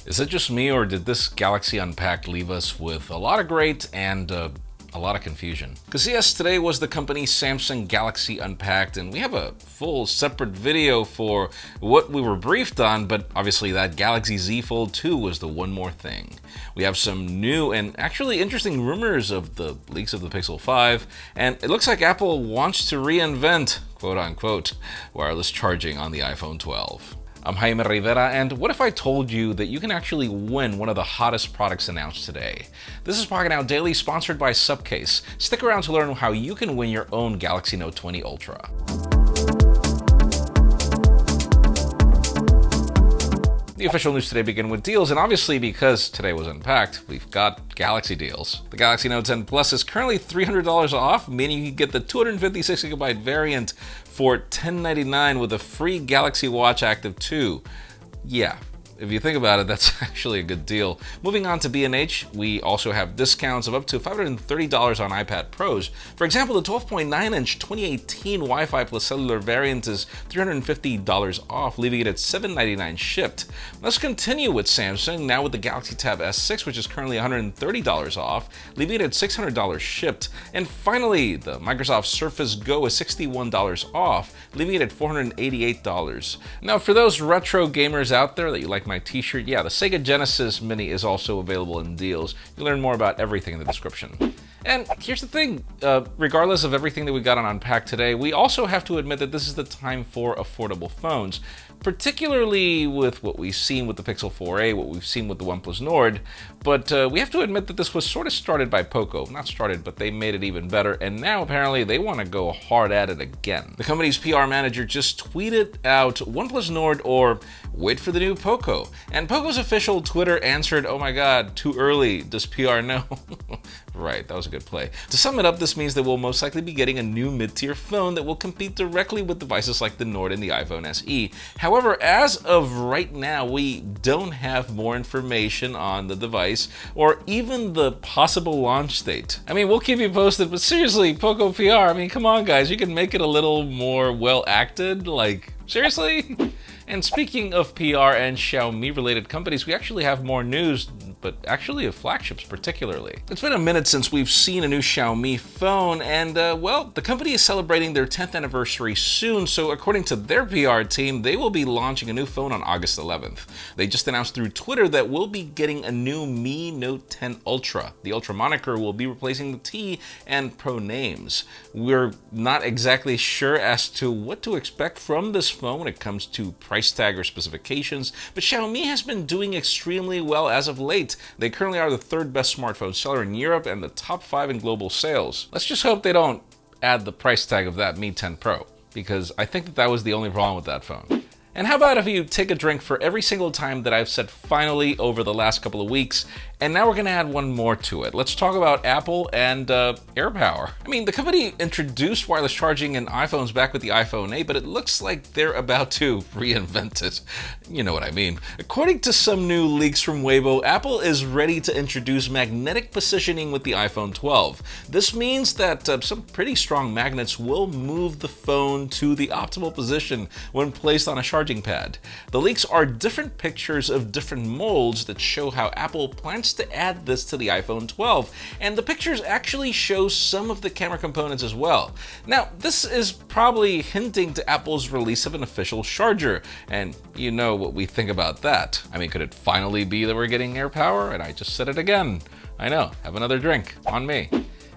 Is it just me, or did this Galaxy Unpacked leave us with a lot of great and a lot of confusion? Because yes, today was the company Samsung Galaxy Unpacked, and we have a full separate video for what we were briefed on, but obviously that Galaxy Z Fold 2 was the one more thing. We have some new and actually interesting rumors of the leaks of the Pixel 5, and it looks like Apple wants to reinvent, quote unquote, wireless charging on the iPhone 12. I'm Jaime Rivera, and what if I told you that you can actually win one of the hottest products announced today? This is Pocket Now Daily, sponsored by Subcase. Stick around to learn how you can win your own Galaxy Note 20 Ultra. The official news today begin with deals, and obviously because today was unpacked, we've got Galaxy deals. The Galaxy Note 10 Plus is currently $300 off, meaning you can get the 256GB variant for $1099 with a free Galaxy Watch Active 2. Yeah. If you think about it, that's actually a good deal. Moving on to B&H, we also have discounts of up to $530 on iPad Pros. For example, the 12.9-inch 2018 Wi-Fi plus cellular variant is $350 off, leaving it at $799 shipped. Let's continue with Samsung, now with the Galaxy Tab S6, which is currently $130 off, leaving it at $600 shipped. And finally, the Microsoft Surface Go is $61 off, leaving it at $488. Now, for those retro gamers out there that you like my t-shirt, yeah, the Sega Genesis Mini is also available in deals. You'll learn more about everything in the description. And here's the thing, regardless of everything that we got on Unpacked today, we also have to admit that this is the time for affordable phones, particularly with what we've seen with the Pixel 4a, what we've seen with the OnePlus Nord, but we have to admit that this was sort of started by Poco. Not started, but they made it even better, and now apparently they want to go hard at it again. The company's PR manager just tweeted out OnePlus Nord or wait for the new Poco, and Poco's official Twitter answered, oh my god, too early, does PR know? Right, that was a good play. To sum it up, this means that we'll most likely be getting a new mid-tier phone that will compete directly with devices like the Nord and the iPhone SE. However, as of right now, we don't have more information on the device or even the possible launch date. I mean, we'll keep you posted, but seriously, Poco PR, I mean, come on guys, you can make it a little more well-acted, like, seriously? And speaking of PR and Xiaomi-related companies, we actually have more news, but actually of flagships particularly. It's been a minute since we've seen a new Xiaomi phone, and well, the company is celebrating their 10th anniversary soon, so according to their PR team, they will be launching a new phone on August 11th. They just announced through Twitter that we'll be getting a new Mi Note 10 Ultra. The Ultra moniker will be replacing the T and Pro names. We're not exactly sure as to what to expect from this phone when it comes to price tag or specifications, but Xiaomi has been doing extremely well as of late. They currently are the third best smartphone seller in Europe and the top 5 in global sales. Let's just hope they don't add the price tag of that Mi 10 Pro, because I think that was the only problem with that phone. And how about if you take a drink for every single time that I've said finally over the last couple of weeks, and now we're gonna add one more to it. Let's talk about Apple and AirPower. I mean, the company introduced wireless charging in iPhones back with the iPhone 8, but it looks like they're about to reinvent it. You know what I mean. According to some new leaks from Weibo, Apple is ready to introduce magnetic positioning with the iPhone 12. This means that some pretty strong magnets will move the phone to the optimal position when placed on a charging pad. The leaks are different pictures of different molds that show how Apple plans to add this to the iPhone 12, and the pictures actually show some of the camera components as well. Now, this is probably hinting to Apple's release of an official charger, and you know what we think about that. I mean, could it finally be that we're getting AirPower? And I just said it again. I know, have another drink, on me.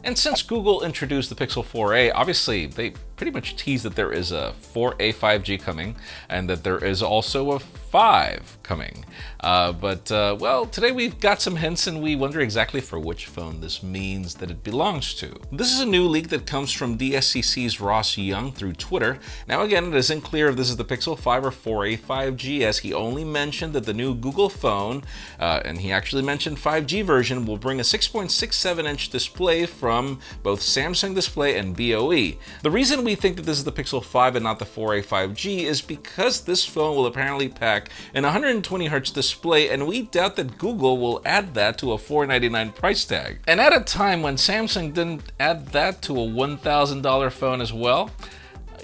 And since Google introduced the Pixel 4a, obviously they pretty much teased that there is a 4a 5G coming and that there is also a 5 coming. Well, today we've got some hints and we wonder exactly for which phone this means that it belongs to. This is a new leak that comes from DSCC's Ross Young through Twitter. Now again, it isn't clear if this is the Pixel 5 or 4a 5G, as he only mentioned that the new Google phone, and he actually mentioned 5G version, will bring a 6.67-inch display from both Samsung Display and BOE. The reason we think that this is the Pixel 5 and not the 4a 5G is because this phone will apparently pack an 120Hz display, and we doubt that Google will add that to a $499 price tag. And at a time when Samsung didn't add that to a $1,000 phone as well,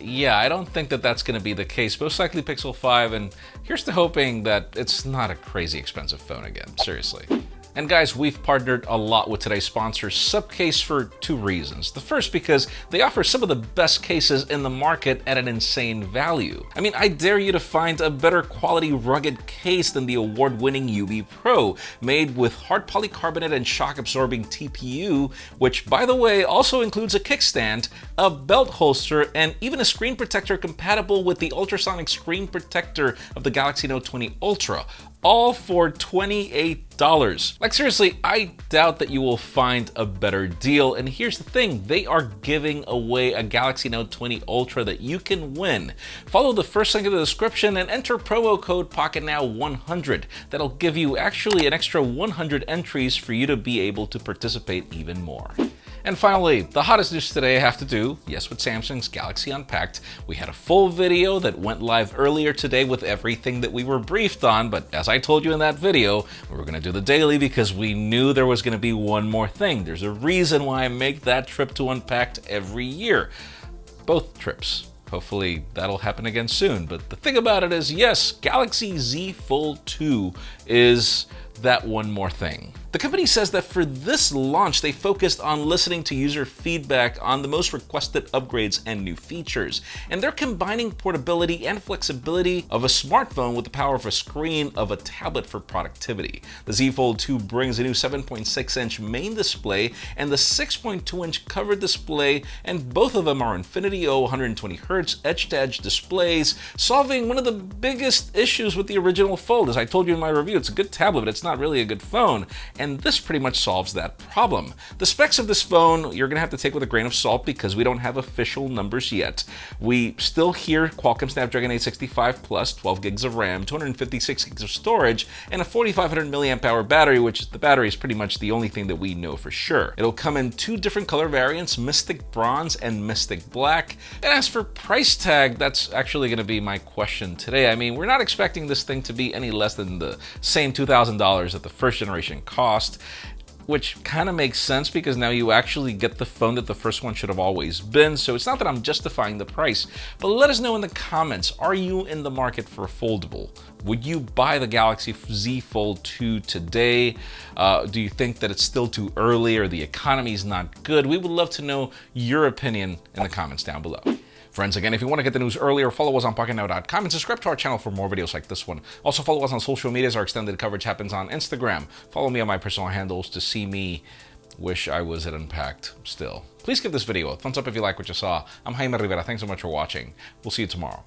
Yeah, I don't think that that's going to be the case. Most likely Pixel 5, and here's to hoping that it's not a crazy expensive phone again. Seriously. And guys, we've partnered a lot with today's sponsor, Supcase, for two reasons. The first, because they offer some of the best cases in the market at an insane value. I mean, I dare you to find a better quality rugged case than the award-winning UB Pro, made with hard polycarbonate and shock-absorbing TPU, which, by the way, also includes a kickstand, a belt holster, and even a screen protector compatible with the ultrasonic screen protector of the Galaxy Note 20 Ultra. All for $28. Like seriously, I doubt that you will find a better deal. And here's the thing, they are giving away a Galaxy Note 20 Ultra that you can win. Follow the first link in the description and enter promo code PocketNow100. That'll give you actually an extra 100 entries for you to be able to participate even more. And finally, the hottest news today I have to do, yes, with Samsung's Galaxy Unpacked. We had a full video that went live earlier today with everything that we were briefed on, but as I told you in that video, we were going to do the daily because we knew there was going to be one more thing. There's a reason why I make that trip to Unpacked every year. Both trips. Hopefully that'll happen again soon. But the thing about it is, yes, Galaxy Z Fold 2 is that one more thing. The company says that for this launch, they focused on listening to user feedback on the most requested upgrades and new features. And they're combining portability and flexibility of a smartphone with the power of a screen of a tablet for productivity. The Z Fold 2 brings a new 7.6-inch main display and the 6.2-inch cover display, and both of them are Infinity O 120Hz edge-to-edge displays, solving one of the biggest issues with the original Fold. As I told you in my review, it's a good tablet, but it's not really a good phone. And this pretty much solves that problem. The specs of this phone, you're gonna have to take with a grain of salt because we don't have official numbers yet. We still hear Qualcomm Snapdragon 865 Plus, 12 gigs of RAM, 256 gigs of storage, and a 4,500 milliamp hour battery, which the battery is pretty much the only thing that we know for sure. It'll come in two different color variants, Mystic Bronze and Mystic Black. And as for price tag, that's actually gonna be my question today. I mean, we're not expecting this thing to be any less than the same $2,000 that the first generation cost, which kind of makes sense because now you actually get the phone that the first one should have always been. So it's not that I'm justifying the price, but let us know in the comments, are you in the market for a foldable? Would you buy the Galaxy Z Fold 2 today? Do you think that it's still too early or the economy is not good? We would love to know your opinion in the comments down below. Friends, again, if you want to get the news earlier, follow us on PocketNow.com and subscribe to our channel for more videos like this one. Also, follow us on social media as our extended coverage happens on Instagram. Follow me on my personal handles to see me wish I was at Unpacked still. Please give this video a thumbs up if you like what you saw. I'm Jaime Rivera. Thanks so much for watching. We'll see you tomorrow.